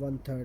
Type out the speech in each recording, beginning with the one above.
1/3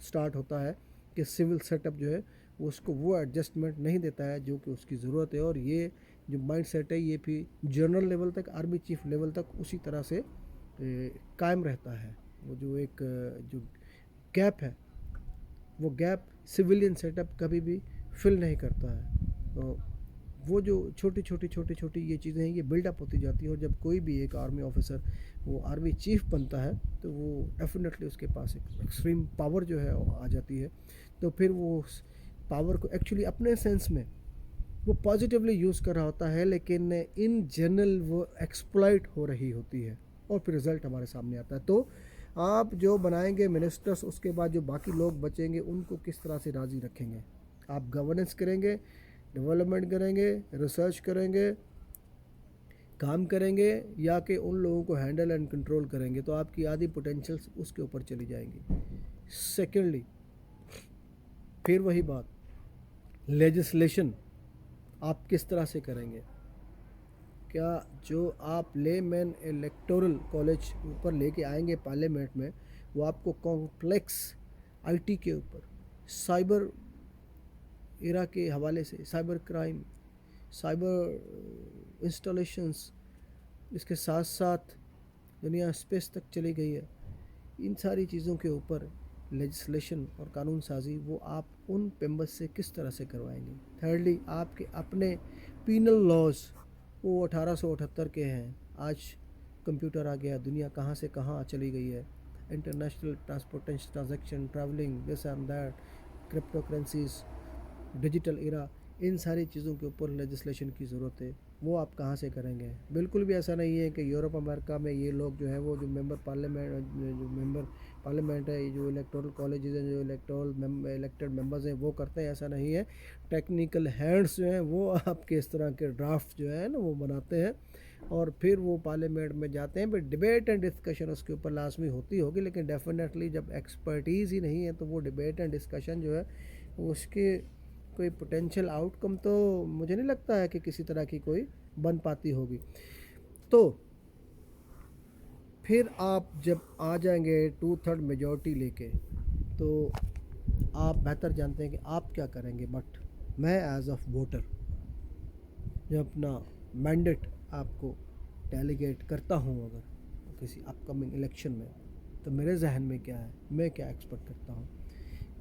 start ہوتا ہے کہ سول سیٹ اپ جو ہے اس کو وہ ایڈجسٹمنٹ نہیں دیتا ہے جو کہ اس کی ضرورت ہے. اور یہ جو مائنڈ سیٹ ہے یہ بھی جنرل لیول تک آرمی چیف لیول تک اسی طرح سے قائم رہتا ہے. وہ جو ایک جو گیپ ہے وہ گیپ سویلین سیٹ اپ کبھی بھی فل نہیں کرتا ہے. تو وہ جو چھوٹی یہ چیزیں ہیں یہ بلڈ اپ ہوتی جاتی ہیں. اور جب کوئی بھی ایک آرمی آفیسر وہ آرمی چیف بنتا ہے تو وہ ڈیفینیٹلی اس کے پاس ایک ایکسٹریم پاور جو ہے آ جاتی ہے. تو پھر وہ اس پاور کو ایکچولی اپنے سینس میں وہ پازیٹیولی یوز کر رہا ہوتا ہے لیکن ان جنرل وہ ایکسپلائٹ ہو رہی ہوتی ہے اور پھر رزلٹ ہمارے سامنے آتا ہے. تو آپ جو بنائیں گے منسٹرس اس کے بعد جو باقی لوگ بچیں گے ان کو کس طرح سے راضی رکھیں گے. آپ گورننس کریں گے, ڈیولپمنٹ کریں گے, ریسرچ کریں گے, کام کریں گے, یا کہ ان لوگوں کو ہینڈل اینڈ کنٹرول کریں گے, تو آپ کی آدھی پوٹینشیلس اس کے اوپر چلی جائیں گی. سیکنڈلی پھر وہی بات لیجسلیشن آپ کس طرح سے کریں گے. کیا جو آپ لے مین الیکٹورل کالج اوپر لے کے آئیں گے پارلیمنٹ میں وہ آپ کو کمپلیکس آئی ٹی کے اوپر سائبر ایرا کے حوالے سے سائبر کرائم, سائبر انسٹالیشنز, اس کے ساتھ ساتھ دنیا اسپیس تک چلی گئی ہے, ان ساری چیزوں کے اوپر لیجسلیشن اور قانون سازی وہ آپ ان ممبرس سے کس طرح سے کروائیں گے. تھرڈلی آپ کے اپنے پینل لاز وہ 1878 کے ہیں. آج کمپیوٹر آ گیا, دنیا کہاں سے کہاں چلی گئی ہے, international transportation transaction travelling this and that, crypto currencies, digital era, ان ساری چیزوں کے اوپر لیجسلیشن کی ضرورت ہے. وہ آپ کہاں سے کریں گے. بالکل بھی ایسا نہیں ہے کہ یورپ امریکہ میں یہ لوگ جو ہیں وہ جو ممبر پارلیمنٹ ہے, جو الیکٹورل کالجز ہیں, جو الیکٹڈ ممبرز ہیں وہ کرتے ہیں, ایسا نہیں ہے. ٹیکنیکل ہینڈس جو ہیں وہ آپ کے اس طرح کے ڈرافٹ جو ہے نا وہ بناتے ہیں اور پھر وہ پارلیمنٹ میں جاتے ہیں. پھر ڈبیٹ اینڈ ڈسکشن اس کے اوپر لازمی ہوتی ہوگی, لیکن ڈیفینیٹلی جب ایکسپرٹیز ہی نہیں ہے تو وہ ڈبیٹ اینڈ ڈسکشن جو ہے اس کے کوئی پوٹینشیل آؤٹ کم تو مجھے نہیں لگتا ہے کہ کسی طرح کی کوئی بن پاتی ہوگی. تو پھر آپ جب آ جائیں گے 2/3 میجورٹی لے کے تو آپ بہتر جانتے ہیں کہ آپ کیا کریں گے. بٹ میں ایز آف ووٹر جب اپنا مینڈیٹ آپ کو ڈیلیگیٹ کرتا ہوں اگر کسی اپ کمنگ الیکشن میں, تو میرے ذہن میں کیا ہے, میں کیا ایکسپیکٹ کرتا ہوں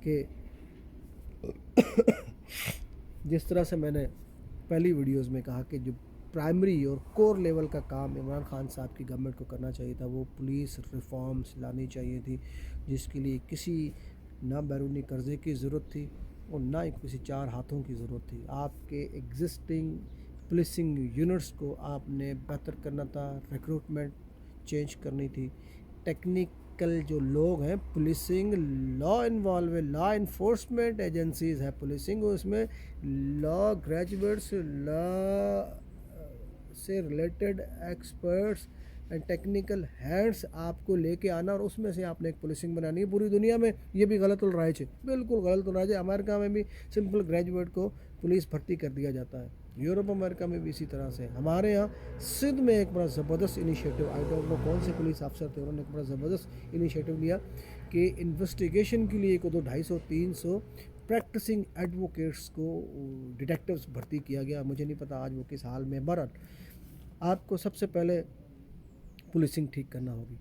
کہ جس طرح سے میں نے پہلی ویڈیوز میں کہا کہ جو پرائمری اور کور لیول کا کام عمران خان صاحب کی گورنمنٹ کو کرنا چاہیے تھا وہ پولیس ریفارمز لانی چاہیے تھی, جس کے لیے کسی نہ بیرونی قرضے کی ضرورت تھی اور نہ ہی کسی چار ہاتھوں کی ضرورت تھی. آپ کے ایگزسٹنگ پولیسنگ یونٹس کو آپ نے بہتر کرنا تھا, ریکروٹمنٹ چینج کرنی تھی, ٹیکنیکل جو لوگ ہیں پولیسنگ لا انوالو ہے, لا انفورسمنٹ ایجنسیز ہے پولیسنگ, اس میں لا گریجویٹس, لا سے related experts and technical hands آپ کو لے کے آنا اور اس میں سے آپ نے ایک پولیسنگ بنانی ہے. پوری دنیا میں یہ بھی غلط الرائج ہے, بالکل غلط الرائج ہے. امریکہ میں بھی سمپل گریجویٹ کو پولیس بھرتی کر دیا جاتا ہے, یورپ امریکہ میں بھی اسی طرح سے. ہمارے یہاں سندھ میں ایک بڑا زبردست انیشیٹو, آئی ڈونٹ نو کون سے پولیس افسر تھے, انہوں نے ایک بڑا زبردست انیشیٹو لیا کہ انویسٹیگیشن کے لیے کو 250-300 پریکٹسنگ ایڈوکیٹس کو ڈیٹیکٹیوز بھرتی کیا گیا. مجھے نہیں پتا آج وہ کس حال میں. بہرحال آپ کو سب سے پہلے پولیسنگ ٹھیک کرنا ہوگی.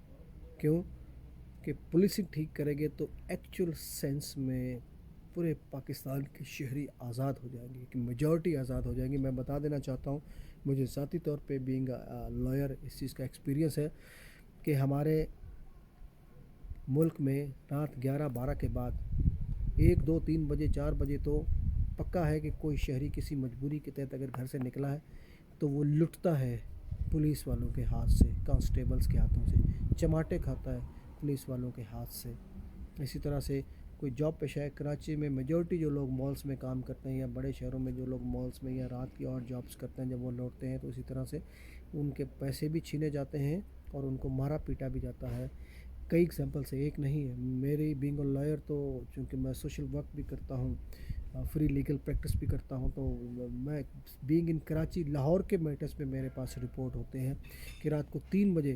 کیوں کہ پولیسنگ ٹھیک کریں گے تو ایکچول سینس میں پورے پاکستان کے شہری آزاد ہو جائیں گے, کہ میجورٹی آزاد ہو جائیں گی. میں بتا دینا چاہتا ہوں, مجھے ذاتی طور پہ بینگ لائر اس چیز کا ایکسپیرینس ہے کہ ہمارے ملک میں رات 11-12 کے بعد 1-2-3 بجے 4 بجے تو پکا ہے کہ کوئی شہری کسی مجبوری کے تحت اگر گھر سے نکلا ہے تو وہ لٹتا ہے پولیس والوں کے ہاتھ سے, کانسٹیبلز کے ہاتھوں سے, چماٹے کھاتا ہے پولیس والوں کے ہاتھ سے. اسی طرح سے کوئی جاب پیشہ ہے, کراچی میں میجورٹی جو لوگ مالز میں کام کرتے ہیں یا بڑے شہروں میں جو لوگ مالز میں یا رات کی اور جابز کرتے ہیں, جب وہ لوٹتے ہیں تو اسی طرح سے ان کے پیسے بھی چھینے جاتے ہیں اور ان کو مارا پیٹا بھی جاتا ہے. کئی ایگزامپل سے, ایک نہیں ہے. میری بینگ اے لائر تو چونکہ میں سوشل ورک بھی کرتا ہوں, فری لیگل پریکٹس بھی کرتا ہوں, تو میں بینگ ان کراچی لاہور کے میٹرز پہ میرے پاس رپورٹ ہوتے ہیں کہ رات کو 3 بجے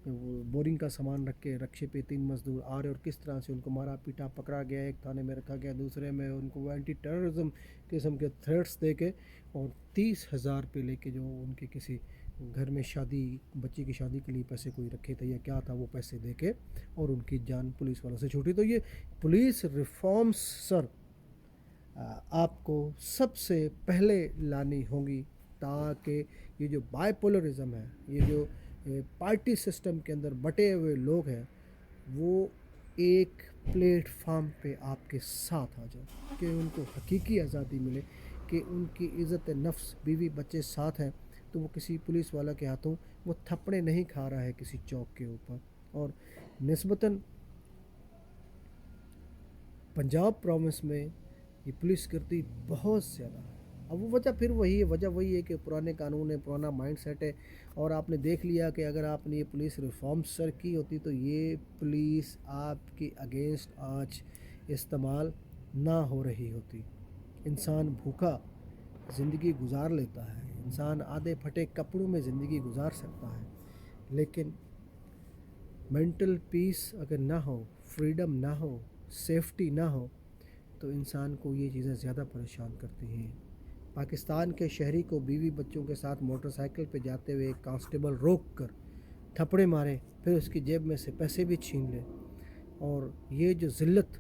بورنگ کا سامان رکھ کے رکشے پہ 3 مزدور آ رہے اور کس طرح سے ان کو مارا پیٹا پکڑا گیا، ایک تھانے میں رکھا گیا، دوسرے میں ان کو اینٹی ٹیررزم قسم کے تھریٹس دے کے اور 30,000 روپے لے کے جو ان کے کسی گھر میں شادی بچی کی شادی کے لیے پیسے کوئی رکھے تھے یا کیا تھا، وہ پیسے دے کے اور ان کی جان پولیس والوں سے چھوٹی. تو یہ پولیس ریفارمز سر آپ کو سب سے پہلے لانی ہوں گی تاکہ یہ جو بائی پولرزم ہے، یہ جو پارٹی سسٹم کے اندر بٹے ہوئے لوگ ہیں، وہ ایک پلیٹ فارم پہ آپ کے ساتھ آ جائیں کہ ان کو حقیقی آزادی ملے، کہ ان کی عزت نفس بیوی بچے ساتھ ہیں تو وہ کسی پولیس والا کے ہاتھوں وہ تھپڑے نہیں کھا رہا ہے کسی چوک کے اوپر. اور نسبتاً پنجاب پروونس میں یہ پولیس کرتی بہت زیادہ ہے. اب وہ وجہ وہی ہے کہ پرانے قانون ہے، پرانا مائنڈ سیٹ ہے. اور آپ نے دیکھ لیا کہ اگر آپ نے یہ پولیس ریفارم سر کی ہوتی تو یہ پولیس آپ کی اگینسٹ آج استعمال نہ ہو رہی ہوتی. انسان بھوکا زندگی گزار لیتا ہے، انسان آدھے پھٹے کپڑوں میں زندگی گزار سکتا ہے، لیکن مینٹل پیس اگر نہ ہو، فریڈم نہ ہو، سیفٹی نہ ہو تو انسان کو یہ چیزیں زیادہ پریشان کرتی ہیں. پاکستان کے شہری کو بیوی بچوں کے ساتھ موٹر سائیکل پہ جاتے ہوئے ایک کانسٹیبل روک کر تھپڑے مارے، پھر اس کی جیب میں سے پیسے بھی چھین لے، اور یہ جو ذلت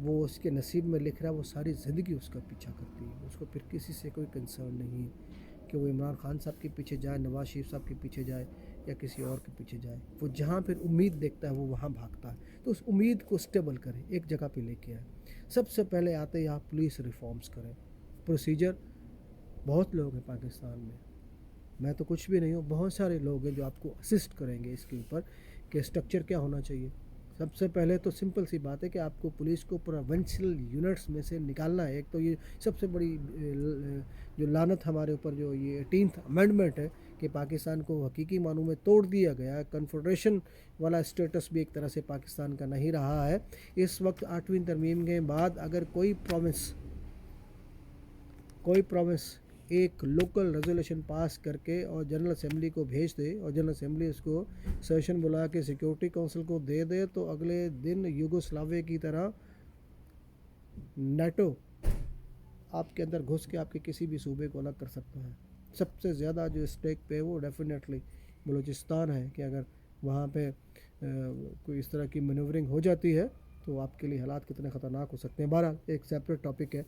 وہ اس کے نصیب میں لکھ رہا ہے وہ ساری زندگی اس کا پیچھا کرتی ہے. اس کو پھر کسی سے کوئی کنسرن نہیں ہے کہ وہ عمران خان صاحب کے پیچھے جائے، نواز شریف صاحب کے پیچھے جائے یا کسی اور کے پیچھے جائے. وہ جہاں پھر امید دیکھتا ہے وہ وہاں بھاگتا ہے. تو اس امید کو اسٹیبل کریں، ایک جگہ پہ لے کے آئیں. سب سے پہلے آتے ہی آپ پولیس ریفارمز کریں. پروسیجر بہت لوگ ہیں پاکستان میں تو کچھ بھی نہیں ہوں، بہت سارے لوگ ہیں جو آپ کو اسسٹ کریں گے اس کے اوپر کہ اسٹرکچر کیا ہونا چاہیے. سب سے پہلے تو سمپل سی بات ہے کہ آپ کو پولیس کو پروونشل یونٹس میں سے نکالنا ہے. ایک تو یہ سب سے بڑی جو لعنت ہمارے اوپر جو یہ 18th امینڈمنٹ ہے کہ پاکستان کو حقیقی معنوں میں توڑ دیا گیا ہے. کنفیڈریشن والا اسٹیٹس بھی ایک طرح سے پاکستان کا نہیں رہا ہے. اس وقت 8ویں ترمیم کے بعد اگر کوئی پروونس ایک لوکل ریزولوشن پاس کر کے اور جنرل اسمبلی کو بھیج دے اور جنرل اسمبلی اس کو سیشن بلا کے سیکیورٹی کونسل کو دے دے تو اگلے دن یوگوسلاویہ کی طرح نیٹو آپ کے اندر گھس کے آپ کے کسی بھی صوبے کو الگ کر سکتا ہے. سب سے زیادہ جو اسٹیک پہ وہ ڈیفینیٹلی بلوچستان ہے کہ اگر وہاں پہ کوئی اس طرح کی مینورنگ ہو جاتی ہے تو آپ کے لیے حالات کتنے خطرناک ہو سکتے ہیں. بہرحال ایک سیپریٹ ٹاپک ہے.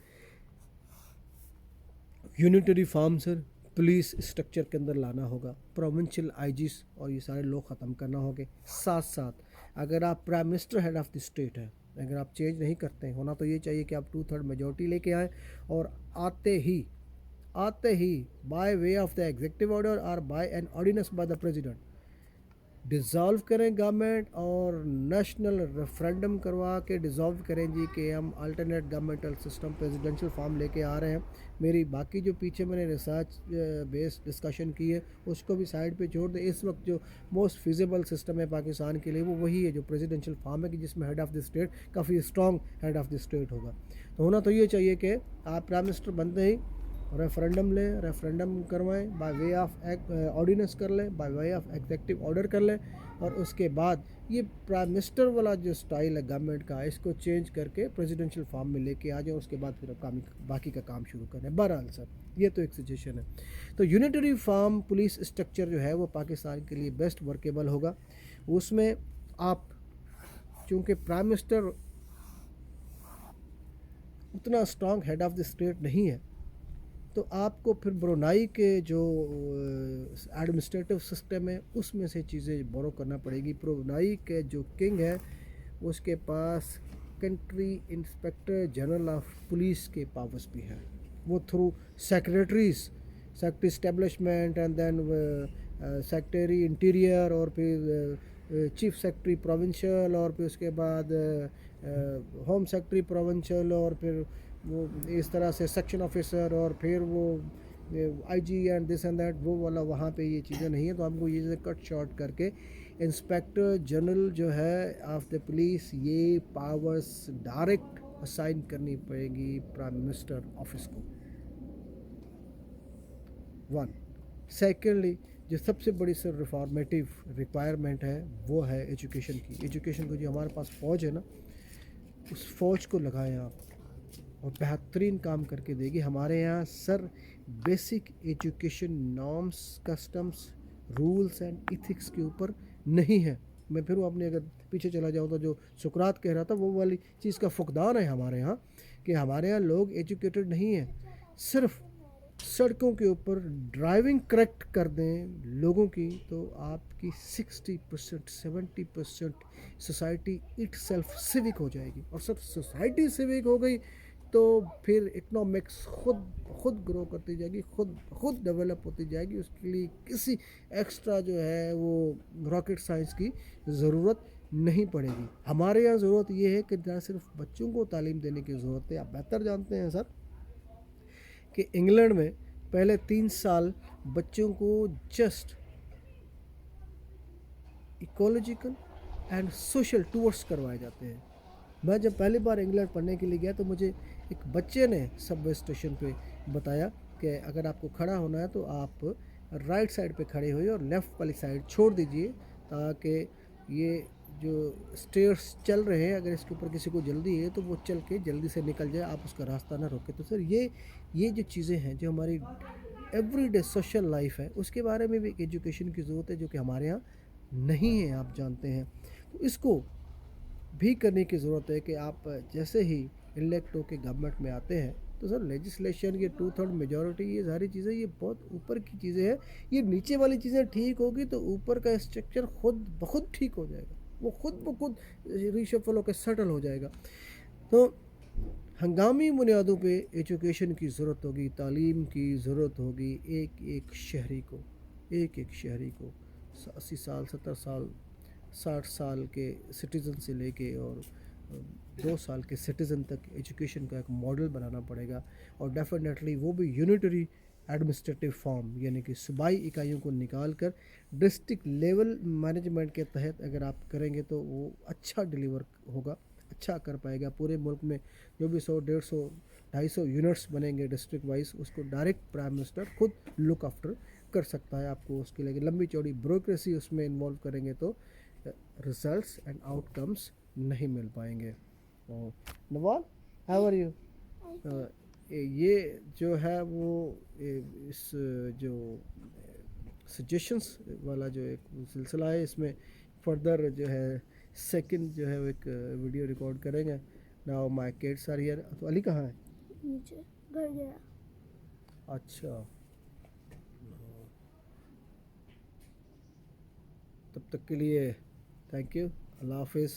یونٹری فارم سر پولیس اسٹرکچر کے اندر لانا ہوگا، پروونشل آئی جیز اور یہ سارے لوگ ختم کرنا ہوگے. ساتھ ساتھ اگر آپ prime minister head of the state ہیں، اگر آپ چینج نہیں کرتے ہیں، ہونا تو یہ چاہیے کہ آپ 2/3 میجورٹی لے کے آئیں اور آتے ہی by way of the executive order اور by an ordinance by the president dissolve کریں گورنمنٹ اور نیشنل ریفرینڈم کروا کے ڈیزالو کریں جی کہ ہم alternate governmental system presidential form لے کے آ رہے ہیں. میری باقی جو پیچھے میں نے ریسرچ بیس ڈسکشن کی ہے اس کو بھی سائڈ پہ چھوڑ دیں. اس وقت جو موسٹ فیزیبل سسٹم ہے پاکستان کے لیے وہ وہی ہے جو پریزیڈنشل فارم ہے کہ جس میں ہیڈ آف دی اسٹیٹ کافی strong head of the state ہوگا. تو ہونا تو یہ چاہیے کہ آپ پرائم منسٹر بنتے ہی ریفرینڈم لیں، ریفرینڈم کروائیں، بائی وے آف آرڈیننس کر لیں، by way of executive order کر لیں، اور اس کے بعد یہ پرائم منسٹر والا جو سٹائل ہے گورنمنٹ کا اس کو چینج کر کے پریزیڈنشل فارم میں لے کے آ جائیں. اس کے بعد پھر باقی کا کام شروع کریں. بہرحال سر یہ تو ایک سجیشن ہے. تو یونٹری فارم پولیس اسٹرکچر جو ہے وہ پاکستان کے لیے بیسٹ ورکیبل ہوگا. اس میں آپ چونکہ پرائم منسٹر اتنا strong head of the state نہیں ہے تو آپ کو پھر برونائی کے جو ایڈمنسٹریٹو سسٹم ہے اس میں سے چیزیں بورو کرنا پڑے گی. برونائی کے جو کنگ ہے اس کے پاس country inspector general of police کے پاورز بھی ہیں. وہ through secretary establishment and then secretary interior اور پھر چیف سیکریٹری پروونشل اور پھر اس کے بعد ہوم سیکریٹری پروونشل اور پھر وہ اس طرح سے سیکشن آفیسر اور پھر وہ آئی جی اینڈ دس اینڈ دیٹ وہ والا وہاں پہ یہ چیزیں نہیں ہیں. تو ہم کو یہ چیزیں کٹ شارٹ کر کے انسپیکٹر جنرل جو ہے آف دا پولیس یہ پاورز ڈائریکٹ اسائن کرنی پڑے گی پرائم منسٹر آفس کو. 1 سیکنڈلی جو سب سے بڑی سر ریفارمیٹیو ریکوائرمنٹ ہے وہ ہے ایجوکیشن کی. ایجوکیشن کو جو ہمارے پاس فوج ہے نا, اس فوج کو لگائیں آپ اور بہترین کام کر کے دے گی. ہمارے یہاں sir basic education norms, customs, rules and ethics کے اوپر نہیں ہے. میں پھر اپنے اگر پیچھے چلا جاؤں تو جو سقراط کہہ رہا تھا وہ والی چیز کا فقدان ہے ہمارے یہاں, کہ ہمارے یہاں لوگ ایجوکیٹڈ نہیں ہیں. صرف سڑکوں کے اوپر ڈرائیونگ کریکٹ کر دیں لوگوں کی تو آپ کی 60% 70% سوسائٹی اٹ سیلف سیوک ہو جائے گی. اور سب سوسائٹی سیوک ہو گئی تو پھر اکنامکس خود گرو کرتی جائے گی, خود ڈیولپ ہوتی جائے گی. اس کے لیے کسی ایکسٹرا جو ہے وہ راکٹ سائنس کی ضرورت نہیں پڑے گی. ہمارے یہاں ضرورت یہ ہے کہ نہ صرف بچوں کو تعلیم دینے کی ضرورت ہے. آپ بہتر جانتے ہیں سر کہ انگلینڈ میں پہلے 3 سال بچوں کو just ecological and social tours کروائے جاتے ہیں. میں جب پہلی بار انگلینڈ پڑھنے کے لیے گیا تو مجھے ایک بچے نے سب وے اسٹیشن پہ بتایا کہ اگر آپ کو کھڑا ہونا ہے تو آپ رائٹ سائڈ پہ کھڑے ہوئے اور لیفٹ والی سائڈ چھوڑ دیجئے, تاکہ یہ جو اسٹیئرس چل رہے ہیں اگر اس کے اوپر کسی کو جلدی ہے تو وہ چل کے جلدی سے نکل جائے, آپ اس کا راستہ نہ روکے. تو سر یہ جو چیزیں ہیں جو ہماری ایوری ڈے سوشل لائف ہے اس کے بارے میں بھی ایک ایجوکیشن کی ضرورت ہے جو کہ ہمارے یہاں نہیں ہے, آپ جانتے ہیں. تو اس کو بھی کرنے کی ضرورت ہے کہ آپ جیسے ہی الیکٹ ہو کے گورنمنٹ میں آتے ہیں تو سر لیجسلیشن, یہ 2/3 میجورٹی, یہ ساری چیزیں یہ بہت اوپر کی چیزیں ہیں. یہ نیچے والی چیزیں ٹھیک ہوگی تو اوپر کا اسٹرکچر خود بخود ٹھیک ہو جائے گا, وہ خود بخود ریشفل ہو کے سیٹل ہو جائے گا. تو ہنگامی بنیادوں پہ ایجوکیشن کی ضرورت ہوگی, تعلیم کی ضرورت ہوگی ایک شہری کو 80 سال 70 سال 60 سال کے سٹیزن سے لے کے اور 2 سال کے سٹیزن تک ایجوکیشن کا ایک ماڈل بنانا پڑے گا. اور ڈیفینیٹلی وہ بھی یونیٹری ایڈمنسٹریٹو فارم, یعنی کہ صوبائی اکائیوں کو نکال کر ڈسٹرکٹ لیول مینجمنٹ کے تحت اگر آپ کریں گے تو وہ اچھا ڈیلیور ہوگا, اچھا کر پائے گا. پورے ملک میں جو بھی 100 150 250 یونٹس بنیں گے ڈسٹرکٹ وائز, اس کو ڈائریکٹ پرائم منسٹر خود لک آفٹر کر سکتا ہے. آپ کو اس کے لیے لمبی چوڑی بیوروکریسی اس میں انوالو کریں گے تو ریزلٹس اینڈ آؤٹ کمس نہیں مل پائیں گے. نوال, ہاؤ آر یو؟ یہ جو ہے وہ اس جو سجیشنس والا جو ایک سلسلہ ہے, اس میں فردر جو ہے سیکنڈ جو ہے وہ ایک ویڈیو ریکارڈ کریں گے. Now my kids are here. تو علی کہاں ہے؟ نیچے گھر گیا. اچھا, تب تک کے لیے تھینک یو, اللہ حافظ.